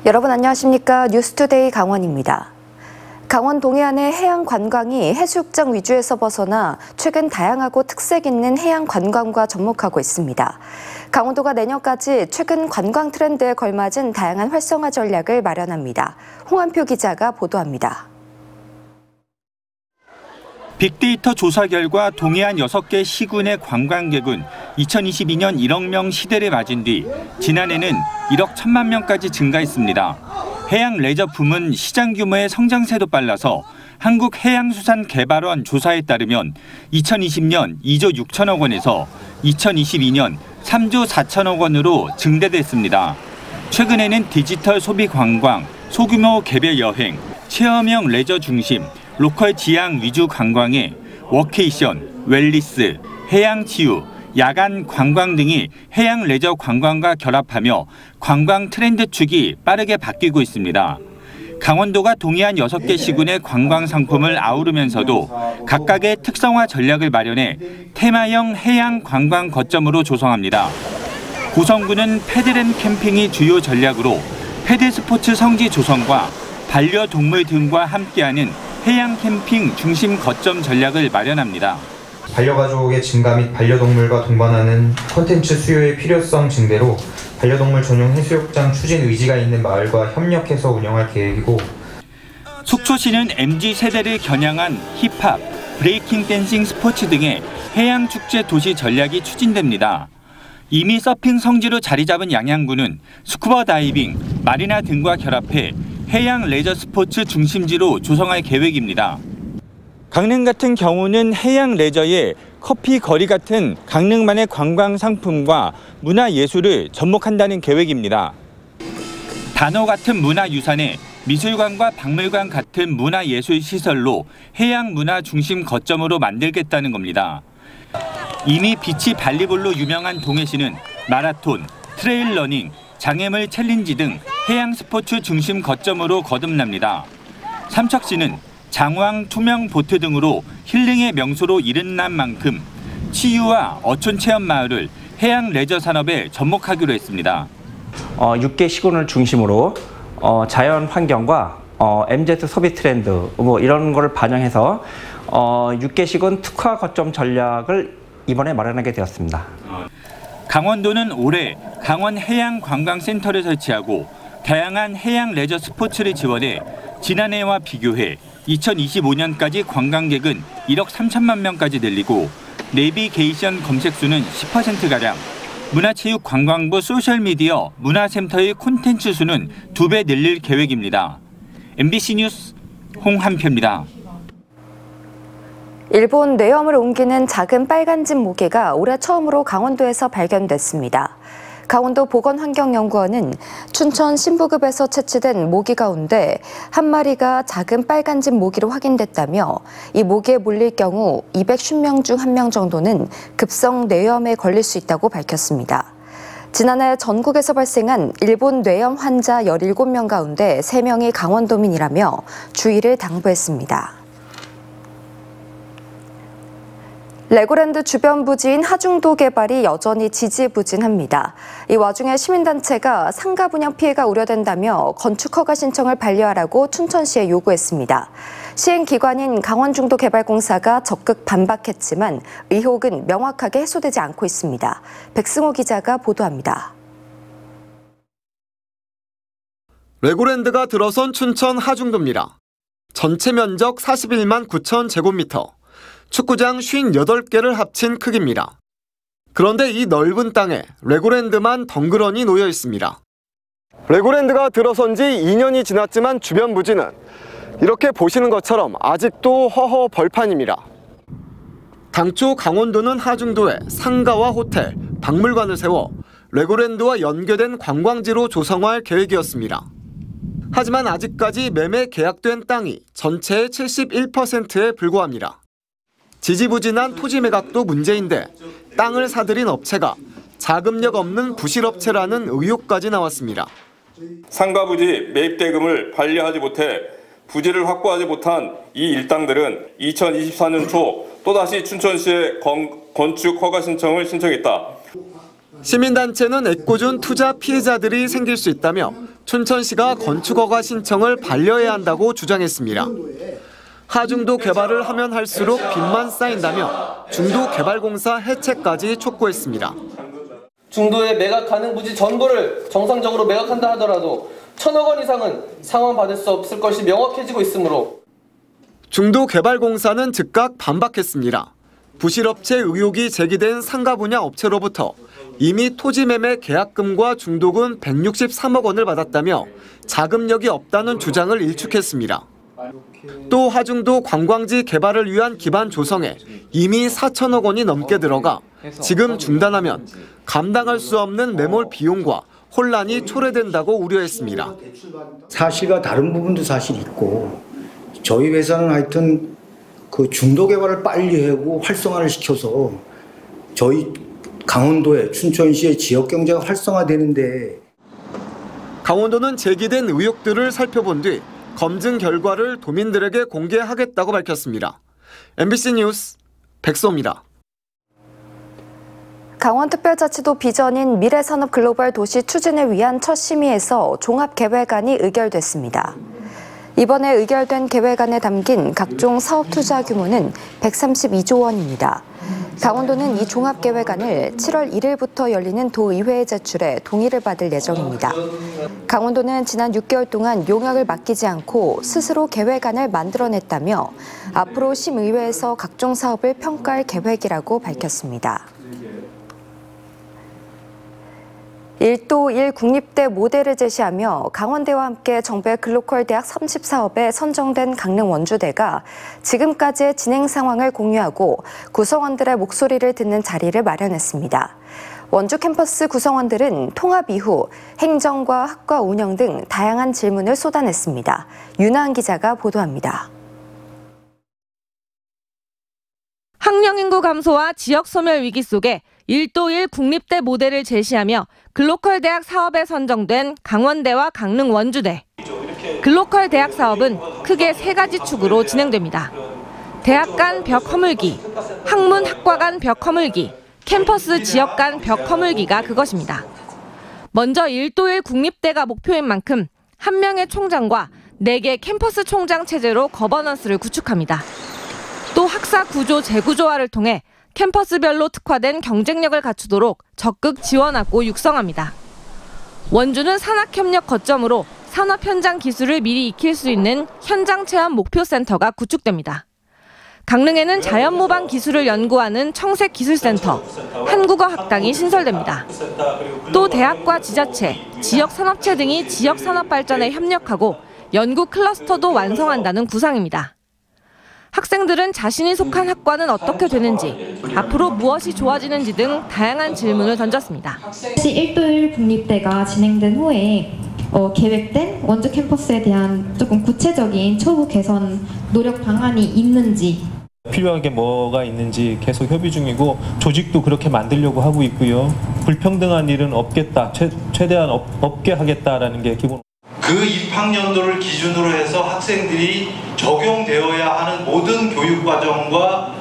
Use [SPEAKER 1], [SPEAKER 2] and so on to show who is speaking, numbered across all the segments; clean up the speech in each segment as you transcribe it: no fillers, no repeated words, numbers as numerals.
[SPEAKER 1] 여러분 안녕하십니까? 뉴스투데이 강원입니다. 강원 동해안의 해양 관광이 해수욕장 위주에서 벗어나 최근 다양하고 특색 있는 해양 관광과 접목하고 있습니다. 강원도가 내년까지 최근 관광 트렌드에 걸맞은 다양한 활성화 전략을 마련합니다. 홍한표 기자가 보도합니다.
[SPEAKER 2] 빅데이터 조사 결과 동해안 6개 시군의 관광객은 2022년 1억 명 시대를 맞은 뒤 지난해는 1억 1천만 명까지 증가했습니다. 해양 레저 붐은 시장 규모의 성장세도 빨라서 한국해양수산개발원 조사에 따르면 2020년 2조 6천억 원에서 2022년 3조 4천억 원으로 증대됐습니다. 최근에는 디지털 소비 관광, 소규모 개별 여행, 체험형 레저 중심, 로컬 지향 위주 관광에 워케이션, 웰리스, 해양 치유, 야간 관광 등이 해양 레저 관광과 결합하며 관광 트렌드 축이 빠르게 바뀌고 있습니다. 강원도가 동해안 6개 시군의 관광 상품을 아우르면서도 각각의 특성화 전략을 마련해 테마형 해양 관광 거점으로 조성합니다. 고성군은 패들앤 캠핑이 주요 전략으로 패들 스포츠 성지 조성과 반려동물 등과 함께하는 해양 캠핑 중심 거점 전략을 마련합니다.
[SPEAKER 3] 반려가족의 증가 및 반려동물과 동반하는 콘텐츠 수요의 필요성 증대로 반려동물 전용 해수욕장 추진 의지가 있는 마을과 협력해서 운영할 계획이고,
[SPEAKER 2] 속초시는 MZ세대를 겨냥한 힙합, 브레이킹 댄싱 스포츠 등의 해양 축제 도시 전략이 추진됩니다. 이미 서핑 성지로 자리 잡은 양양군은 스쿠버 다이빙, 마리나 등과 결합해 해양 레저 스포츠 중심지로 조성할 계획입니다. 강릉 같은 경우는 해양 레저에 커피 거리 같은 강릉만의 관광 상품과 문화 예술을 접목한다는 계획입니다. 단호 같은 문화유산에 미술관과 박물관 같은 문화예술 시설로 해양 문화 중심 거점으로 만들겠다는 겁니다. 이미 비치 발리볼로 유명한 동해시는 마라톤, 트레일 러닝, 장애물 챌린지 등 해양 스포츠 중심 거점으로 거듭납니다. 삼척시는 장왕 투명 보트 등으로 힐링의 명소로 이른난 만큼 치유와 어촌 체험 마을을 해양 레저 산업에 접목하기로 했습니다.
[SPEAKER 4] 6개 시군을 중심으로 자연 환경과 MZ 소비 트렌드 이런 걸 반영해서 6개 시군 특화 거점 전략을 이번에 마련하게 되었습니다.
[SPEAKER 2] 강원도는 올해 강원해양관광센터를 설치하고 다양한 해양 레저 스포츠를 지원해 지난해와 비교해 2025년까지 관광객은 1억 3천만 명까지 늘리고 내비게이션 검색수는 10%가량, 문화체육관광부 소셜미디어 문화센터의 콘텐츠 수는 2배 늘릴 계획입니다. MBC 뉴스 홍한표입니다.
[SPEAKER 1] 일본 뇌염을 옮기는 작은 빨간집 모기가 올해 처음으로 강원도에서 발견됐습니다. 강원도 보건환경연구원은 춘천 신부급에서 채취된 모기 가운데 한 마리가 작은 빨간집 모기로 확인됐다며 이 모기에 물릴 경우 250명 중 1명 정도는 급성 뇌염에 걸릴 수 있다고 밝혔습니다. 지난해 전국에서 발생한 일본 뇌염 환자 17명 가운데 3명이 강원도민이라며 주의를 당부했습니다. 레고랜드 주변 부지인 하중도 개발이 여전히 지지부진합니다. 이 와중에 시민단체가 상가 분양 피해가 우려된다며 건축 허가 신청을 반려하라고 춘천시에 요구했습니다. 시행기관인 강원중도개발공사가 적극 반박했지만 의혹은 명확하게 해소되지 않고 있습니다. 백승호 기자가 보도합니다.
[SPEAKER 5] 레고랜드가 들어선 춘천 하중도입니다. 전체 면적 41만 9천 제곱미터. 축구장 58개를 합친 크기입니다. 그런데 이 넓은 땅에 레고랜드만 덩그러니 놓여 있습니다. 레고랜드가 들어선 지 2년이 지났지만 주변 부지는 이렇게 보시는 것처럼 아직도 허허 벌판입니다. 당초 강원도는 하중도에 상가와 호텔, 박물관을 세워 레고랜드와 연계된 관광지로 조성할 계획이었습니다. 하지만 아직까지 매매 계약된 땅이 전체의 71%에 불과합니다. 지지부진한 토지 매각도 문제인데 땅을 사들인 업체가 자금력 없는 부실업체라는 의혹까지 나왔습니다.
[SPEAKER 6] 상가 부지 매입 대금을 반려하지 못해 부지를 확보하지 못한 이 일당들은 2024년 초 또다시 춘천시에 건축 허가 신청을 신청했다.
[SPEAKER 5] 시민단체는 애꿎은 투자 피해자들이 생길 수 있다며 춘천시가 건축허가 신청을 반려해야 한다고 주장했습니다. 하중도 개발을 하면 할수록 빚만 쌓인다며 중도개발공사 해체까지 촉구했습니다.
[SPEAKER 7] 중도에 매각 가능 부지 전부를 정상적으로 매각한다 하더라도 1,000억 원 이상은 상환받을 수 없을 것이 명확해지고 있으므로
[SPEAKER 5] 중도개발공사는 즉각 반박했습니다. 부실업체 의혹이 제기된 상가 분야 업체로부터 이미 토지매매 계약금과 중도금 163억 원을 받았다며 자금력이 없다는 주장을 일축했습니다. 또 하중도 관광지 개발을 위한 기반 조성에 이미 4천억 원이 넘게 들어가 지금 중단하면 감당할 수 없는 매몰 비용과 혼란이 초래된다고 우려했습니다.
[SPEAKER 8] 사실과 다른 부분도 사실 있고 저희 회사는 하여튼 그 중도 개발을 빨리 하고 활성화를 시켜서 저희 강원도의 춘천시의 지역 경제가 활성화되는데
[SPEAKER 5] 강원도는 제기된 의혹들을 살펴본 뒤 검증 결과를 도민들에게 공개하겠다고 밝혔습니다. MBC 뉴스 백소입니다.
[SPEAKER 1] 강원특별자치도 비전인 미래산업 글로벌 도시 추진을 위한 첫 심의에서 종합계획안이 의결됐습니다. 이번에 의결된 계획안에 담긴 각종 사업 투자 규모는 132조 원입니다. 강원도는 이 종합계획안을 7월 1일부터 열리는 도의회에 제출해 동의를 받을 예정입니다. 강원도는 지난 6개월 동안 용역을 맡기지 않고 스스로 계획안을 만들어냈다며 앞으로 심의회에서 각종 사업을 평가할 계획이라고 밝혔습니다. 1도 1 국립대 모델을 제시하며 강원대와 함께 정부의 글로컬 대학 30사업에 선정된 강릉 원주대가 지금까지의 진행 상황을 공유하고 구성원들의 목소리를 듣는 자리를 마련했습니다. 원주 캠퍼스 구성원들은 통합 이후 행정과 학과 운영 등 다양한 질문을 쏟아냈습니다. 윤하은 기자가 보도합니다.
[SPEAKER 9] 학령 인구 감소와 지역 소멸 위기 속에 1도 1 국립대 모델을 제시하며 글로컬 대학 사업에 선정된 강원대와 강릉 원주대. 글로컬 대학 사업은 크게 3가지 축으로 진행됩니다. 대학 간 벽 허물기, 학문 학과 간 벽 허물기, 캠퍼스 지역 간 벽 허물기가 그것입니다. 먼저 1도 1 국립대가 목표인 만큼 1명의 총장과 4개 캠퍼스 총장 체제로 거버넌스를 구축합니다. 또 학사 구조 재구조화를 통해 캠퍼스별로 특화된 경쟁력을 갖추도록 적극 지원하고 육성합니다. 원주는 산학협력 거점으로 산업 현장 기술을 미리 익힐 수 있는 현장 체험 목표센터가 구축됩니다. 강릉에는 자연 모방 기술을 연구하는 청색기술센터, 한국어 학당이 신설됩니다. 또 대학과 지자체, 지역 산업체 등이 지역 산업 발전에 협력하고 연구 클러스터도 완성한다는 구상입니다. 학생들은 자신이 속한 학과는 어떻게 되는지, 앞으로 무엇이 좋아지는지 등 다양한 질문을 던졌습니다.
[SPEAKER 10] 1도 1 국립대가 진행된 후에 계획된 원주 캠퍼스에 대한 조금 구체적인 초부 개선 노력 방안이 있는지,
[SPEAKER 11] 필요한 게 뭐가 있는지 계속 협의 중이고 조직도 그렇게 만들려고 하고 있고요. 불평등한 일은 없겠다, 최대한 없게 하겠다라는 게 기본.
[SPEAKER 12] 그 입학연도를 기준으로 해서 학생들이 적용되어야 하는 모든 교육과정과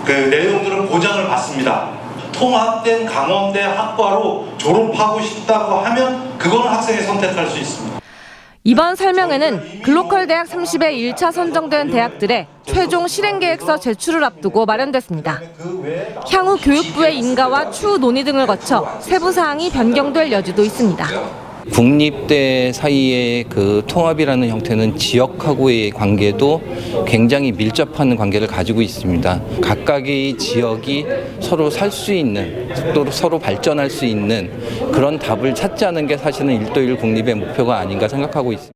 [SPEAKER 12] 그 내용들은 보장을 받습니다. 통합된 강원대 학과로 졸업하고 싶다고 하면 그거는 학생이 선택할 수 있습니다.
[SPEAKER 9] 이번 설명회는 글로컬 대학 30에 1차 선정된 대학들의 최종 실행계획서 제출을 앞두고 마련됐습니다. 향후 교육부의 인가와 추후 논의 등을 거쳐 세부 사항이 변경될 여지도 있습니다.
[SPEAKER 13] 국립대 사이의 그 통합이라는 형태는 지역하고의 관계도 굉장히 밀접한 관계를 가지고 있습니다. 각각의 지역이 서로 살 수 있는, 또 서로 발전할 수 있는 그런 답을 찾자는 게 사실은 1도 1 국립의 목표가 아닌가 생각하고 있습니다.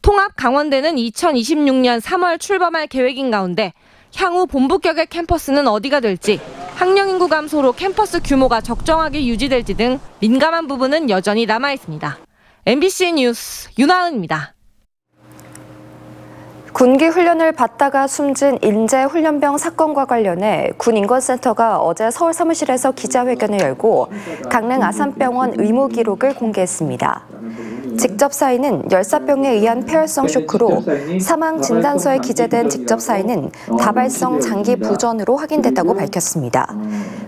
[SPEAKER 9] 통합 강원대는 2026년 3월 출범할 계획인 가운데 향후 본부격의 캠퍼스는 어디가 될지, 학령 인구 감소로 캠퍼스 규모가 적정하게 유지될지 등 민감한 부분은 여전히 남아 있습니다. MBC 뉴스 윤하은입니다.
[SPEAKER 1] 군기 훈련을 받다가 숨진 인제 훈련병 사건과 관련해 군인권센터가 어제 서울 사무실에서 기자회견을 열고 강릉 아산병원 의무 기록을 공개했습니다. 직접 사인은 열사병에 의한 폐혈성 쇼크로 사망 진단서에 기재된 직접 사인은 다발성 장기 부전으로 확인됐다고 밝혔습니다.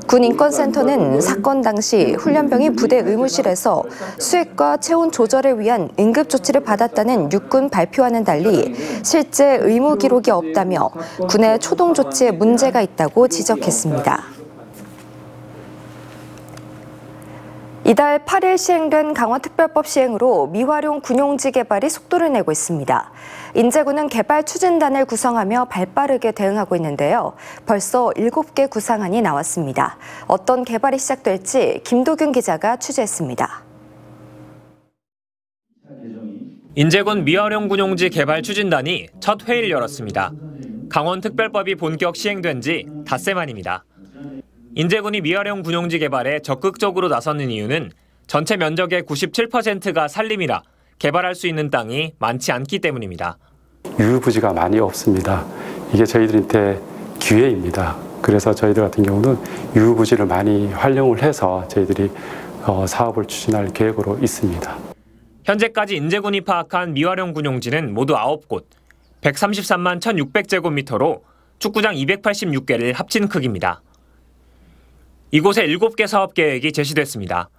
[SPEAKER 1] 군인권센터는 사건 당시 훈련병이 부대 의무실에서 수액과 체온 조절을 위한 응급 조치를 받았다는 육군 발표와는 달리 실제 의무 기록이 없다며 군의 초동 조치에 문제가 있다고 지적했습니다. 이달 8일 시행된 강원특별법 시행으로 미활용 군용지 개발이 속도를 내고 있습니다. 인제군은 개발 추진단을 구성하며 발빠르게 대응하고 있는데요. 벌써 7개 구상안이 나왔습니다. 어떤 개발이 시작될지 김도균 기자가 취재했습니다.
[SPEAKER 14] 인제군 미활용 군용지 개발 추진단이 첫 회의를 열었습니다. 강원특별법이 본격 시행된 지 닷새 만입니다. 인제군이 미활용 군용지 개발에 적극적으로 나서는 이유는 전체 면적의 97%가 산림이라 개발할 수 있는 땅이 많지 않기 때문입니다.
[SPEAKER 15] 유휴부지가 많이 없습니다. 이게 저희들한테 기회입니다. 그래서 저희들 같은 경우는 유휴부지를 많이 활용을 해서 저희들이 사업을 추진할 계획으로 있습니다.
[SPEAKER 14] 현재까지 인제군이 파악한 미활용 군용지는 모두 9곳, 133만 1,600제곱미터로 축구장 286개를 합친 크기입니다. 이곳에 7개 사업 계획이 제시됐습니다.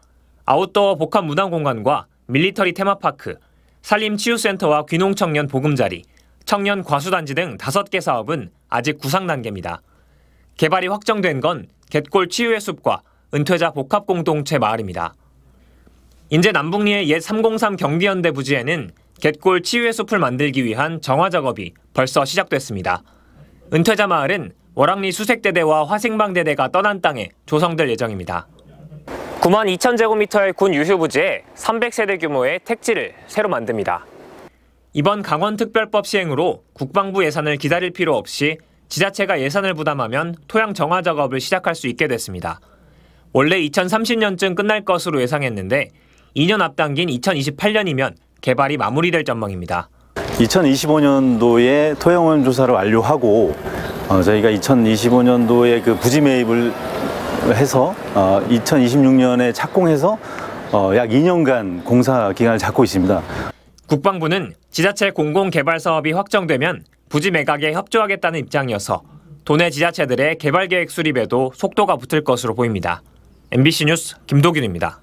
[SPEAKER 14] 아웃도어 복합 문화공간과 밀리터리 테마파크, 산림치유센터와 귀농청년 보금자리, 청년 과수단지 등 5개 사업은 아직 구상 단계입니다. 개발이 확정된 건 갯골 치유의 숲과 은퇴자 복합공동체 마을입니다. 인제 남북리의 옛 303 경비연대 부지에는 갯골 치유의 숲을 만들기 위한 정화 작업이 벌써 시작됐습니다. 은퇴자 마을은 월악리 수색대대와 화생방대대가 떠난 땅에 조성될 예정입니다. 9만 2천 제곱미터의 군 유휴부지에 300세대 규모의 택지를 새로 만듭니다. 이번 강원특별법 시행으로 국방부 예산을 기다릴 필요 없이 지자체가 예산을 부담하면 토양 정화 작업을 시작할 수 있게 됐습니다. 원래 2030년쯤 끝날 것으로 예상했는데 2년 앞당긴 2028년이면 개발이 마무리될 전망입니다.
[SPEAKER 16] 2025년도에 토양오염 조사를 완료하고 저희가 2025년도에 그 부지 매입을 해서 2026년에 착공해서 약 2년간 공사 기간을 잡고 있습니다.
[SPEAKER 14] 국방부는 지자체 공공개발 사업이 확정되면 부지 매각에 협조하겠다는 입장이어서 도내 지자체들의 개발 계획 수립에도 속도가 붙을 것으로 보입니다. MBC 뉴스 김도균입니다.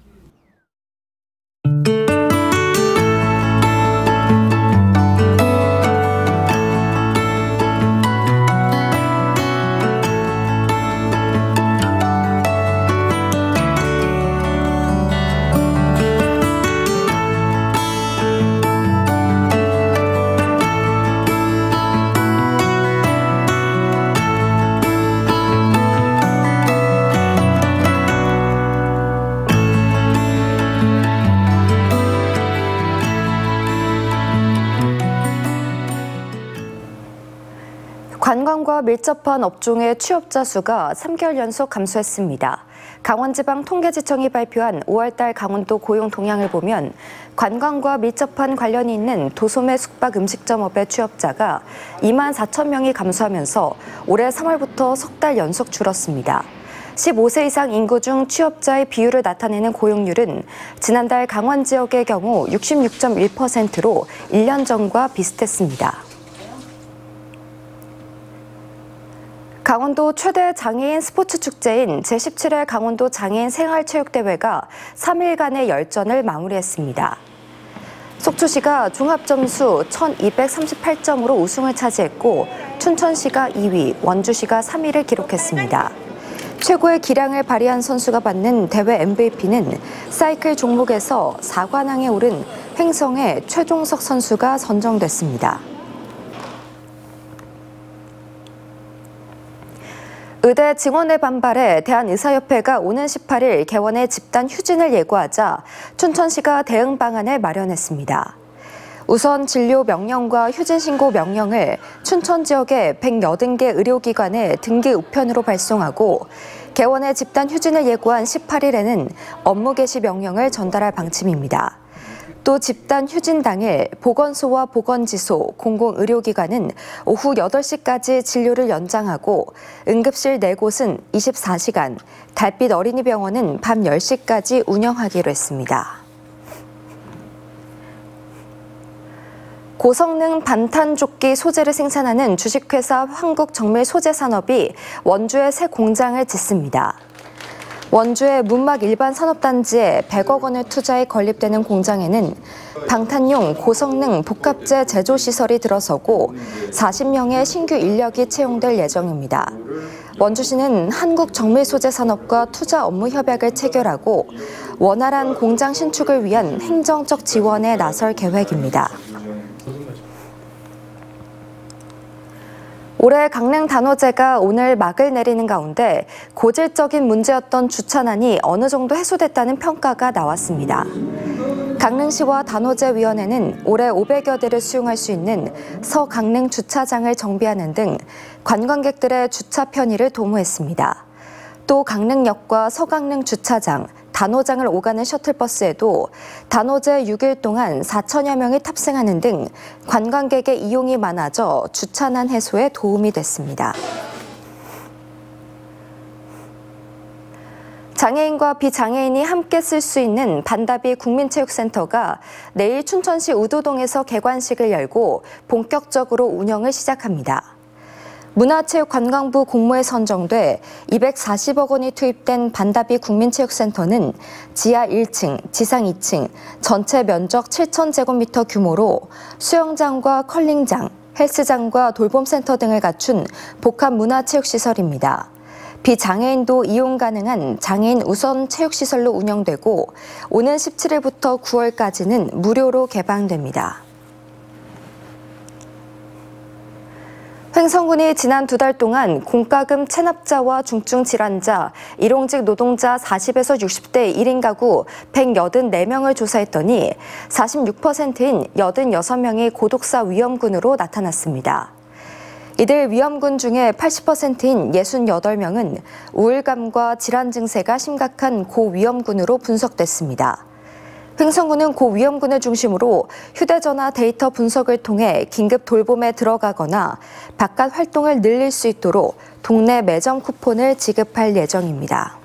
[SPEAKER 1] 관광과 밀접한 업종의 취업자 수가 3개월 연속 감소했습니다. 강원지방통계지청이 발표한 5월달 강원도 고용 동향을 보면 관광과 밀접한 관련이 있는 도소매 숙박 음식점업의 취업자가 2만 4천 명이 감소하면서 올해 3월부터 석 달 연속 줄었습니다. 15세 이상 인구 중 취업자의 비율을 나타내는 고용률은 지난달 강원 지역의 경우 66.1%로 1년 전과 비슷했습니다. 강원도 최대 장애인 스포츠 축제인 제17회 강원도 장애인 생활체육대회가 3일간의 열전을 마무리했습니다. 속초시가 종합점수 1238점으로 우승을 차지했고 춘천시가 2위, 원주시가 3위를 기록했습니다. 최고의 기량을 발휘한 선수가 받는 대회 MVP는 사이클 종목에서 4관왕에 오른 횡성의 최종석 선수가 선정됐습니다. 의대 증원의 반발에 대한의사협회가 오는 18일 개원의 집단 휴진을 예고하자 춘천시가 대응 방안을 마련했습니다. 우선 진료 명령과 휴진 신고 명령을 춘천 지역의 180개 의료기관에 등기 우편으로 발송하고 개원의 집단 휴진을 예고한 18일에는 업무 개시 명령을 전달할 방침입니다. 또 집단 휴진 당일 보건소와 보건지소, 공공의료기관은 오후 8시까지 진료를 연장하고 응급실 4곳은 24시간, 달빛 어린이병원은 밤 10시까지 운영하기로 했습니다. 고성능 반탄조끼 소재를 생산하는 주식회사 한국정밀소재산업이 원주에 새 공장을 짓습니다. 원주의 문막 일반 산업단지에 100억 원을 투자해 건립되는 공장에는 방탄용 고성능 복합재 제조시설이 들어서고 40명의 신규 인력이 채용될 예정입니다. 원주시는 한국정밀소재산업과 투자 업무 협약을 체결하고 원활한 공장 신축을 위한 행정적 지원에 나설 계획입니다. 올해 강릉 단오제가 오늘 막을 내리는 가운데 고질적인 문제였던 주차난이 어느 정도 해소됐다는 평가가 나왔습니다. 강릉시와 단오제위원회는 올해 500여 대를 수용할 수 있는 서강릉 주차장을 정비하는 등 관광객들의 주차 편의를 도모했습니다. 또 강릉역과 서강릉 주차장, 단오장을 오가는 셔틀버스에도 단오제 6일 동안 4천여 명이 탑승하는 등 관광객의 이용이 많아져 주차난 해소에 도움이 됐습니다. 장애인과 비장애인이 함께 쓸 수 있는 반다비 국민체육센터가 내일 춘천시 우도동에서 개관식을 열고 본격적으로 운영을 시작합니다. 문화체육관광부 공모에 선정돼 240억 원이 투입된 반다비 국민체육센터는 지하 1층, 지상 2층, 전체 면적 7,000제곱미터 규모로 수영장과 컬링장, 헬스장과 돌봄센터 등을 갖춘 복합 문화체육시설입니다. 비장애인도 이용 가능한 장애인 우선 체육시설로 운영되고 오는 17일부터 9월까지는 무료로 개방됩니다. 횡성군이 지난 2달 동안 공과금 체납자와 중증 질환자, 일용직 노동자 40에서 60대 1인 가구 184명을 조사했더니 46%인 86명이 고독사 위험군으로 나타났습니다. 이들 위험군 중에 80%인 68명은 우울감과 질환 증세가 심각한 고위험군으로 분석됐습니다. 횡성군은 고위험군을 중심으로 휴대전화 데이터 분석을 통해 긴급 돌봄에 들어가거나 바깥 활동을 늘릴 수 있도록 동네 매점 쿠폰을 지급할 예정입니다.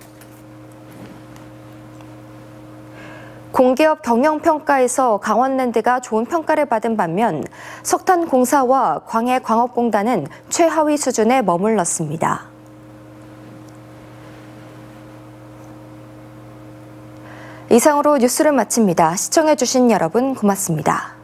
[SPEAKER 1] 공기업 경영평가에서 강원랜드가 좋은 평가를 받은 반면 석탄공사와 광해광업공단은 최하위 수준에 머물렀습니다. 이상으로 뉴스를 마칩니다. 시청해주신 여러분 고맙습니다.